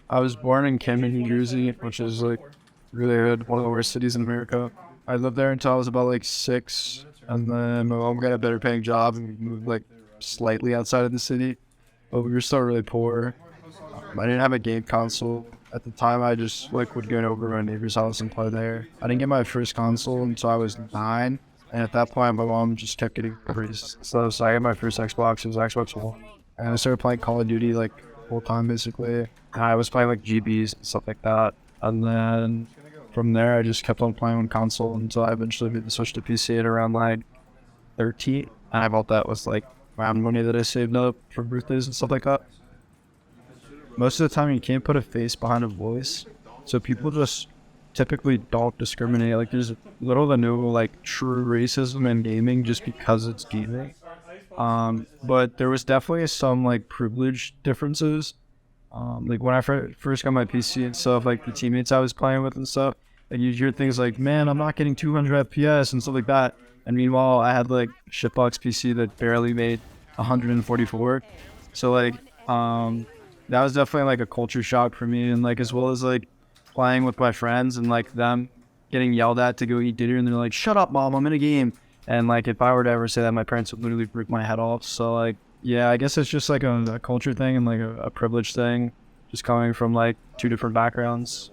I was born in Camden, New Jersey, which is like really good, one of the worst cities in America. I lived there until I was about like 6, and then my mom got a better paying job and we moved like slightly outside of the city, but we were still really poor. I didn't have a game console at the time. I just like would go over to my neighbor's house and play there. I didn't get my first console until I was 9, and at that point, my mom just kept getting free stuff. So I got my first Xbox. It was Xbox One, and I started playing Call of Duty like full time basically. And I was playing like GBs and stuff like that, and then from there, I just kept on playing on console until I eventually made the switch to PC at around like 13. And I bought that with like round money that I saved up for birthdays and stuff like that. Most of the time you can't put a face behind a voice, so people just typically don't discriminate. Like there's little to no like true racism in gaming just because it's gaming. But there was definitely some like privilege differences. Like when I first got my PC and stuff, like the teammates I was playing with and stuff, like you hear things like, "Man, I'm not getting 200 FPS" and stuff like that. And meanwhile, I had like shitbox PC that barely made 144. So like, that was definitely like a culture shock for me, and like as well as like playing with my friends and like them getting yelled at to go eat dinner, and they're like, "Shut up, mom, I'm in a game." And like if I were to ever say that, my parents would literally break my head off. So like, yeah, I guess it's just like a culture thing and like a privilege thing, just coming from like two different backgrounds.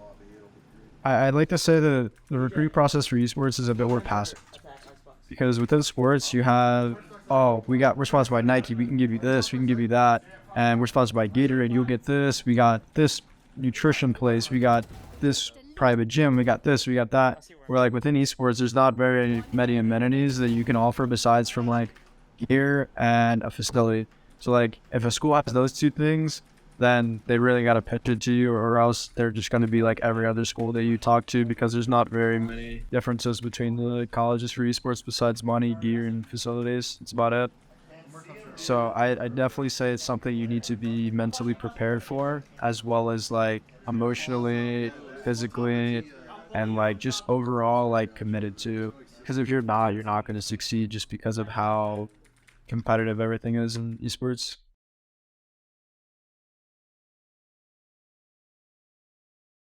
I'd like to say that the recruiting process for esports is a bit more passive, because within sports you have, oh, we're sponsored by Nike, we can give you this, we can give you that, and we're sponsored by Gatorade, you'll get this, we got this nutrition place, we got this private gym, we got this, we got that. Where like within esports there's not very many amenities that you can offer besides from like gear and a facility. So like if a school has those two things, then they really got to pitch it to you, or else they're just going to be like every other school that you talk to, because there's not very many differences between the colleges for esports besides money, gear, and facilities. That's about it. So I definitely say it's something you need to be mentally prepared for, as well as like emotionally, physically, and like just overall like committed to. Because if you're not going to succeed just because of how competitive everything is in esports.